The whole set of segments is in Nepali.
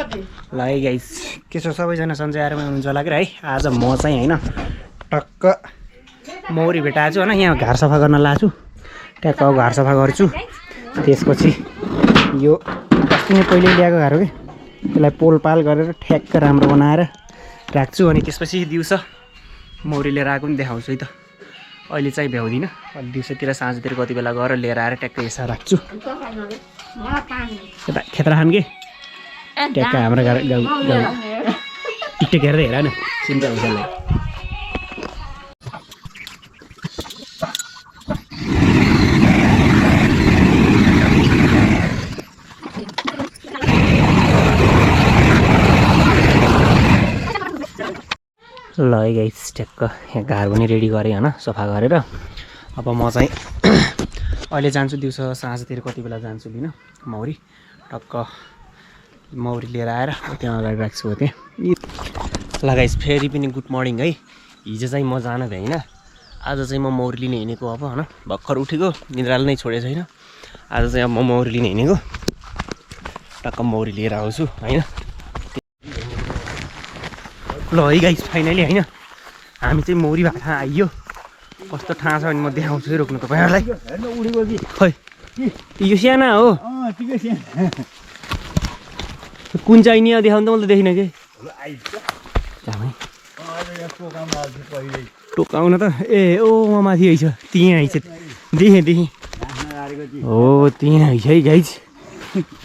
ल है गाइस के छ सबैजना सन्चै आएर हुनुहुन्छ होला कि है। आज म चाहिँ हैन टक्क मौरी भेटाएको छु हैन। यहाँ घार सफा गर्न लाग्छु। ट्याक्क घार सफा गर्छु। त्यसपछि यो अस्ति नै पहिले ल्याएको घार हो कि त्यसलाई पोलपाल गरेर ठ्याक्क राम्रो बनाएर राख्छु। अनि त्यसपछि दिउँसो मौरी लिएर आएको पनि देखाउँछु है त। अहिले चाहिँ भ्याउँदिनँ। अलि दिउँसोतिर साँझतिर कति बेला गएर लिएर आएर ट्याक्क यसो राख्छु। यता खेतरा खान के ट्याक्क हाम्रो गाउँ टिकटक हेर्दै हेर न चिन्ता हुन्छ। ल है गाइस ट्याक्क यहाँ घार पनि रेडी गरेँ होइन सफा गरेर। अब म चाहिँ अहिले जान्छु दिउँसो साँझतिर कति बेला जान्छु लिन मौरी। टक्क मौरी लिएर आएर त्यहाँ अगाडि राख्छु हो त्यहाँ। ल गाइस फेरि पनि गुड मर्निङ है। हिजो चाहिँ म जान भ्याइनँ। आज चाहिँ म मौरी लिन हिँडेको अब होइन। भर्खर उठेको निद्राले नै छोडेको छैन। आज चाहिँ अब म मौरी लिन हिँडेको। टक्क मौरी लिएर आउँछु होइन। ल है गाइस फाइनली होइन हामी चाहिँ मौरी भएको ठाउँ आइयो। कस्तो ठाउँ छ भने म देखाउँछु है रोक्नु तपाईँहरूलाई। खै यो साना हो कुन चाहिँ नि देखाउनु त मैले त देखिनँ कि टोकाउन त ए ओ म माथि आइछ त्यहाँ आइछ देखेँ हो त्यहाँ आइछ है गाइस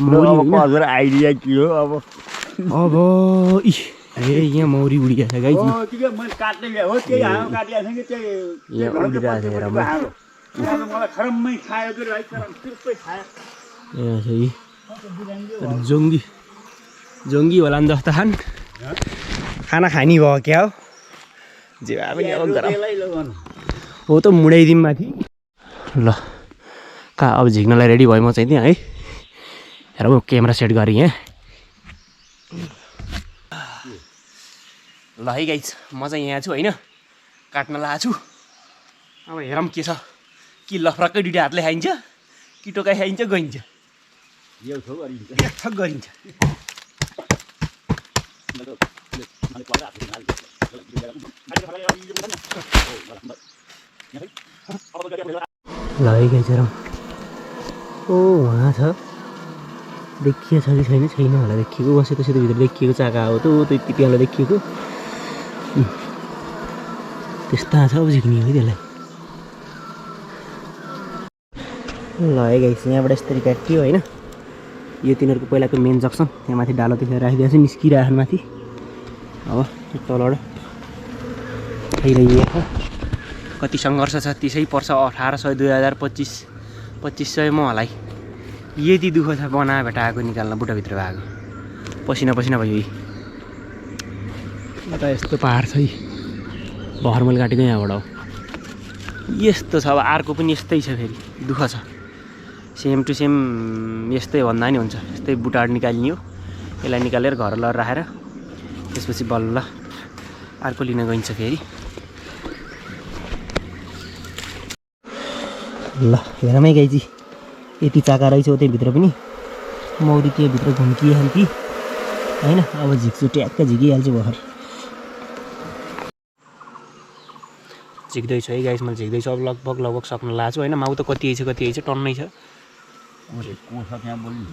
आइडिया के हो अब ए यहाँ मौरी उडिरहेको छ गाइस। जोङ्गी जोङ्गी होला नि जस्तो खाना खानी भयो क्या हो जे पनि अब गरम हो त मुडाइदिउँ माथि। ल कहाँ अब झिक्नलाई रेडी भयो म चाहिँ त्यहाँ है। हेर म क्यामेरा सेट गरेँ यहाँ। ल है गाइस म चाहिँ यहाँ छु होइन काट्न लागेको छु। अब हेरौँ के छ कि लफ्रक्कै दुइटा हातले खाइन्छ कि टोकाइ खाइन्छ गइन्छ गरिन्छ। ल है गाइस हेरौँ ओ वहाँ छ देखिएको छ कि छैन छैन होला देखिएको सेतो सेतो भित्र देखिएको चाका हो त त्यति बेला देखिएको त्यस्ता छ अब झिक्ने हो त्यसलाई। ल है गाइस यहाँबाट यसरी काटियो होइन। यो तिनीहरूको पहिलाको मेन जक्सन त्यहाँ माथि डालो त्यसरी राखिदिएको छ निस्किरहेको माथि। अब तलबाट खाइरहेको कति सङ्घर्ष छ त्यसै पर्छ 1800 2025 म होला यति दुःख छ बना भेटाएको निकाल्न बुट्टाभित्र भएको पसिना पसिना भयो। त यस्तो पाहाड छ है भर्खर मैले काटेको यहाँबाट हो यस्तो छ। अब अर्को पनि यस्तै छ फेरि दुःख छ सेम टु सेम यस्तै भन्दा नि हुन्छ। यस्तै बुटाड निकाल्ने हो यसलाई निकालेर घर लगेर राखेर त्यसपछि बल्ल अर्को लिन गइन्छ फेरि। ल हेरमै गाइजी यति चाका रहेछ त्यहीभित्र पनि मौरी त्यहीभित्र घुम्किहाल्थी होइन। अब झिक्छु ट्याक्क झिकिहाल्छु भर्खर झिक्दैछु है गाइस मैले झिक्दैछु। अब लगभग सक्न लाग्छु होइन। माउ त कति आइछ टन्नै छ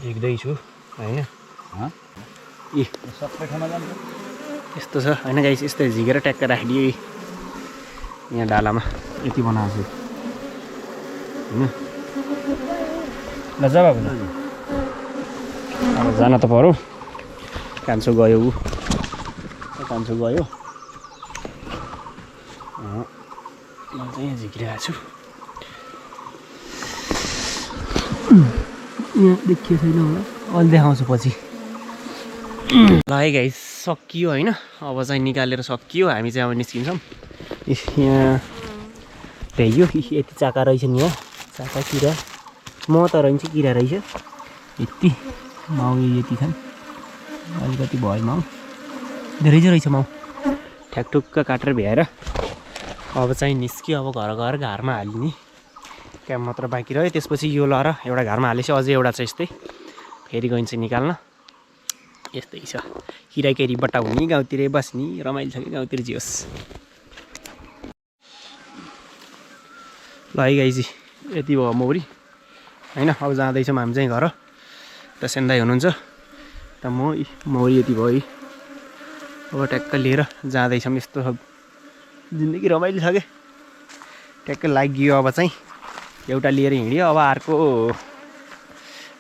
झिक्दैछु होइन। ए सबै ठाउँमा जान्छ यस्तो छ होइन गाइस। यस्तै झिकेर ट्याक्क राखिदियो यहाँ डालामा यति बनाएको छु होइन। ल जा बाबु अब जान त पर्यो। कान्छो गयो ऊ कान्छो गयो म चाहिँ यहाँ झिकिरहेको छु। यहाँ देखियो छैन होला अहिले देखाउँछु पछि। ल है गाइस सकियो होइन। अब चाहिँ निकालेर सकियो हामी चाहिँ अब निस्किन्छौँ। यहाँ भ्याइयो यति चाका रहेछ नि यहाँ चाका किरा म त रहन्छ किरा रहेछ यति माउ यति छन् अलिकति भयो माउ धेरै चाहिँ रहेछ माउ ठ्याकठुक्क काटेर भ्याएर अब चाहिँ निस्क्यो। अब घर गएर घरमा हालिने क्याम मात्र बाँकी रह्यो। त्यसपछि यो लहर एउटा घरमा हालेपछि अझै एउटा छ यस्तै फेरि गइन्छ निकाल्न। यस्तै छ किराकेरी बट्टा हुने गाउँतिरै बस्ने रमाइलो छ कि गाउँतिर जे होस् ल है गाइजी यति भयो मौरी होइन अब जाँदैछौँ हामी चाहिँ घर त सेन्दाई हुनुहुन्छ त मौरी यति भयो है अब ट्याक्क लिएर जाँदैछौँ यस्तो सब जिन्दगी रमाइलो छ कि ट्याक्क लाग्यो अब चाहिँ एउटा लिएर हिँड्यो अब अर्को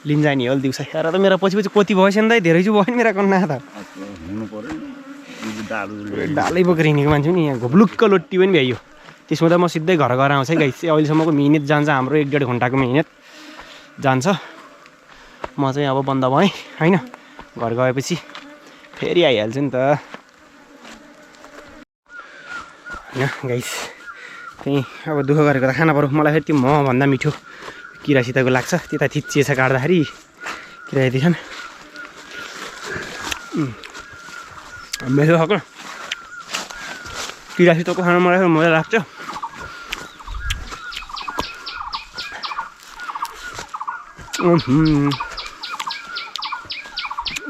लिन जाने हो दिउँसै र त मेरो पछि कति भयो सेन्दाई धेरै चाहिँ भयो नि मेरो कन्ना त डालै बोकेर हिँडेको मान्छे नि यहाँ घोप्लुक्क लोटी पनि भ्याइयो त्यसमा त म सिधै घर आउँछ है गाइस अहिलेसम्मको मिहिनेत जान्छ हाम्रो 1-1.5 घन्टाको मिहिनेत जान्छ म चाहिँ अब बन्द भएँ होइन घर गएपछि फेरि आइहाल्छु नि त होइन गाइस त्यही अब दुःख गरेको त खाना पर्यो मलाई फेरि त्यो भन्दा मिठो किरासितको लाग्छ त्यता थिचिएछ काट्दाखेरि किरायती छन् मेरो खाएको किरासितको खाना मलाई मजा लाग्छ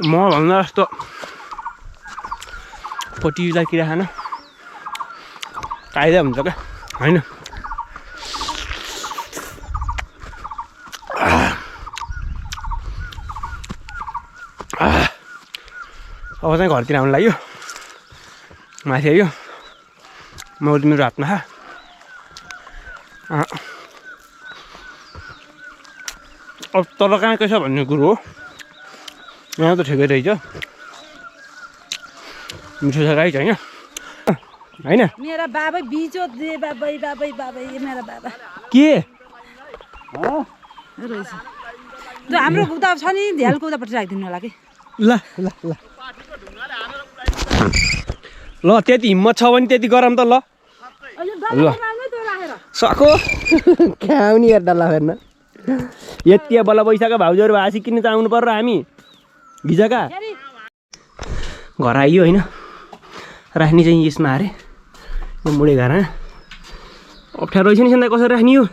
म भन्दा जस्तो पटिला किरा खान कायदा हुन्छ क्या होइन अब चाहिँ घरतिर आउनु लाग्यो माथि आयो म मेरो हातमा अब तल कहाँ के छ भन्ने कुरो हो यहाँ त ठिकै रहेछ मिठो छ गाई होइन होइन मेरा बाबै बिजो दे बाबै बाबै बाबै मेरा बाबा के रहेछ त्यो हाम्रो उता छ नि ध्यालको उतापट्टि राखिदिनु होला कि ल ल ल ल त्यति हिम्मत छ भने त्यति गरम त ल ल सको कहाँ आउने हेर्दा ल हेर्न यति बल्ल पैसाको भाउजूहरू भाषी किन्न चाहिँ आउनु पर्यो हामी भिजाका घर आइयो होइन राख्ने चाहिँ यसमा अरे मुडे घर अप्ठ्यारो रहेछ नि सन्दा कसरी राख्ने हो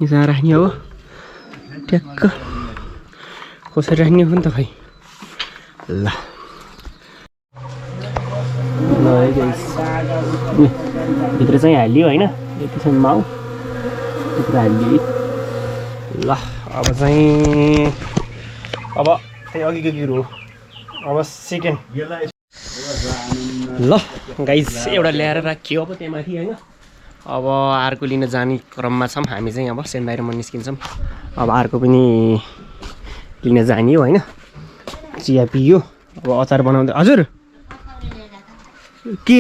यसमा राख्ने हो ट्याक्क कसरी राख्ने हो नि त खै ल भित्र चाहिँ हालियो होइन यतिसम्म आऊ भित्र हालियो ल अब चाहिँ अब त्यही अघिको कुरो हो अब सेकेन्ड ल गाइस एउटा ल्याएर राखियो अब त्यहाँ माथि होइन अब अर्को लिन जाने क्रममा छौँ हामी चाहिँ अब सेन्दाई र म निस्किन्छौँ अब अर्को पनि लिन जाने हो होइन चिया पियो अब अचार बनाउँदै हजुर के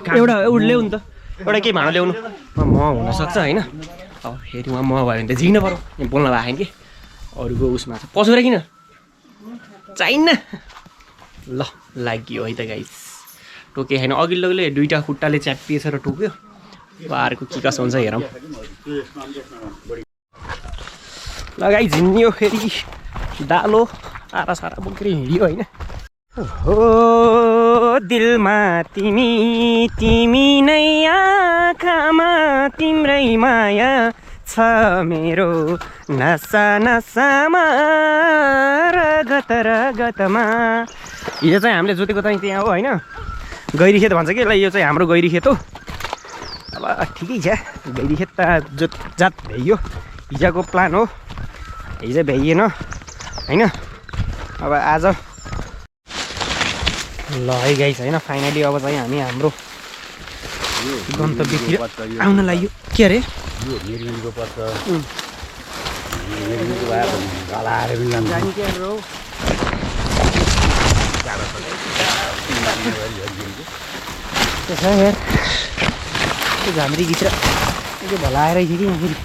एउटा ल्याउ नि त एउटा केही भाँडा ल्याउनु म हुनसक्छ होइन अब फेरि उहाँ म भयो भने त झिक्न पऱ्यो यहाँ बोल्न भएको कि अरूको उसमा छ पशुरा किन चाहिन्न ल लाग्यो है त गाइस टोके होइन अघिल्लोले दुईवटा खुट्टाले च्यापिएछ र टोक्यो अब अर्को के कसो हुन्छ हेरौँ ल गाइस हिँड्यो फेरि डालो आरा सारा बोकेर हिँड्यो होइन हो दिलमा तिमी तिमी नै आँखामा तिम्रै माया छ मेरो नसा नसामा रगत रगतमा हिजो चाहिँ हामीले जोतेको चाहिँ त्यहाँ हो होइन गैरी खेत भन्छ कि ल यो चाहिँ हाम्रो गैरी खेत हो अब ठिकै छ गैरी खेत त जात भ्याइयो हिजोको प्लान हो हिजो भ्याइएन होइन अब आज ल है गाइस होइन फाइनली अब चाहिँ हामी हाम्रो गन्तव्यतिर आउन लाग्यो के अरे झाम्री भित्र भलाएर कि यहाँ फेरि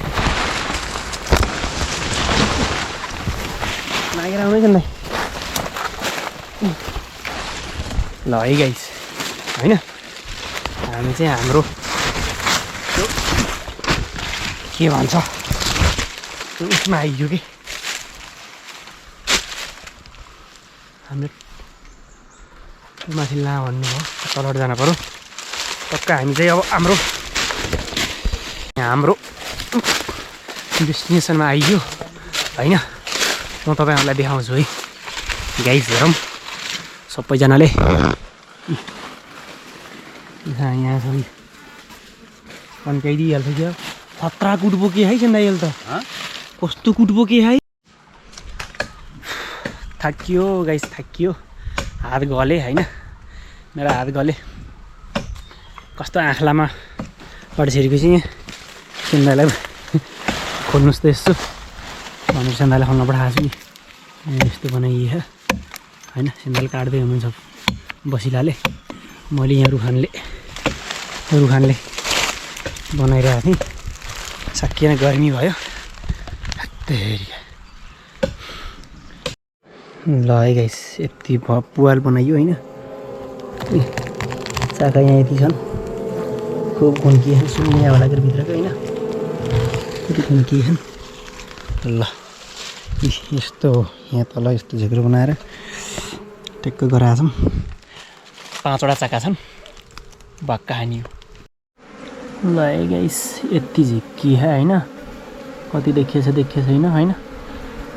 नागेर आउनै छ ल है गाइस होइन हामी चाहिँ हाम्रो के भन्छ उसमा आइयो कि हाम्रो माथि ला भन्नुभयो तलबाट जानु पऱ्यो टक्क हामी चाहिँ अब हाम्रो डेस्टिनेसनमा आइयो होइन म तपाईँहरूलाई देखाउँछु है गाइस हेरौँ सबैजनाले यहाँ सबै कन्काइदिइहाल्छ क्या खतरा कुटबो के है सेन्दाइल त कस्तो कुटबो के है थाकियो गाइस थाकियो हात गले होइन मेरो हात गले कस्तो आँखलामा पढिसकेपछि यहाँ सेन्दालाई खोल्नुहोस् त यसो भनेर सेन्दालाई खोल्न पठाएको छु कि यस्तो बनाइए होइन सेन्दाल काट्दै हुनुहुन्छ बसिलाले मैले यहाँ रुखानले बनाइरहेको थिएँ सकिएन गर्मी भयो ल है गाइस यति पुवाल बनाइयो होइन चाका यहाँ यति छन् खुब खुन्किएछन् सुन्ने आवाज लागेर भित्रको होइन यति खुन्किएछन् ल यस्तो हो यहाँ तल यस्तो झिक्रो बनाएर टेक्क गराएको छौँ 5वटा चाका छन् भक्का हानियो ल है गाइस यति झिक्की होइन कति देखिएछ छैन होइन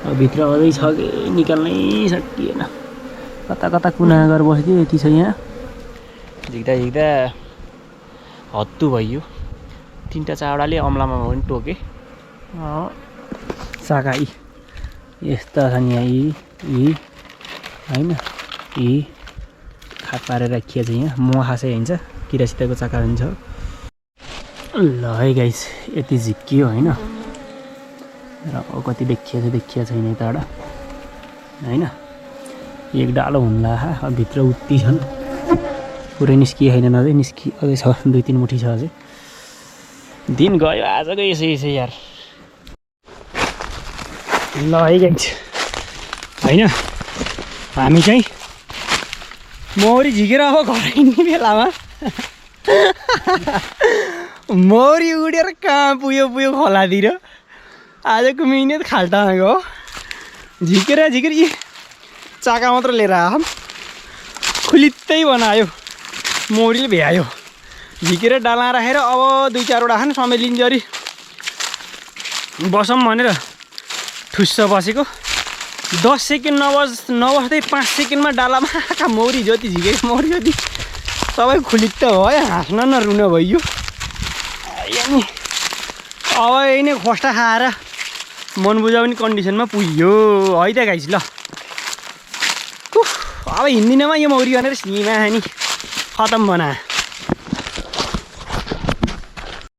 अब भित्र अझै छ कि निकाल्नै सकिएन कता कता कुना गरेर बसिदियो यति छ यहाँ झिक्दा हत्तु भइयो 3टा 4वटाले अम्लामा पनि टोके चाका यस्ता छन् यहाँ यी होइन यी खाट पारेर राखिएको छ यहाँ महा चाहिँ हिँड्छ किरासिताको चाका हुन्छ ल है गाइस यति झिक्कियो होइन र कति देखिया छैन यताबाट होइन एक डालो हुन्ला अब भित्र उति छन् पुरै निस्किए छैन अझै अझै छ 2-3 मुठी छ अझै दिन गयो आजको यसै यार ल है गाइस होइन हामी चाहिँ मौरी झिकेर अब घर हिँड्ने बेलामा मौरी उडेर कहाँ पुयो खोलातिर आजको मिहिनेत खाल्टामा गयो झिकेर यी चाका मात्र लिएर आयो खुलित्तै बनायो मौरीले भ्यायो झिकेर डाला राखेर अब 2-4वटा खान समेलिन्छ अरे बसौँ भनेर ठुस्स बसेको 10 सेकेन्ड नबस्दै 5 सेकेन्डमा डालामा मौरी जति झिकेको मौरी जति सबै खुलित्त भयो हाँस्न न रुन भइयो अब यही नै खोस्टा खाएर मन बुझाउने कन्डिसनमा पुग्यो है त गाइस ल अब हिँड्दिनमा यो मौरी भनेर सिमा नि खतम बना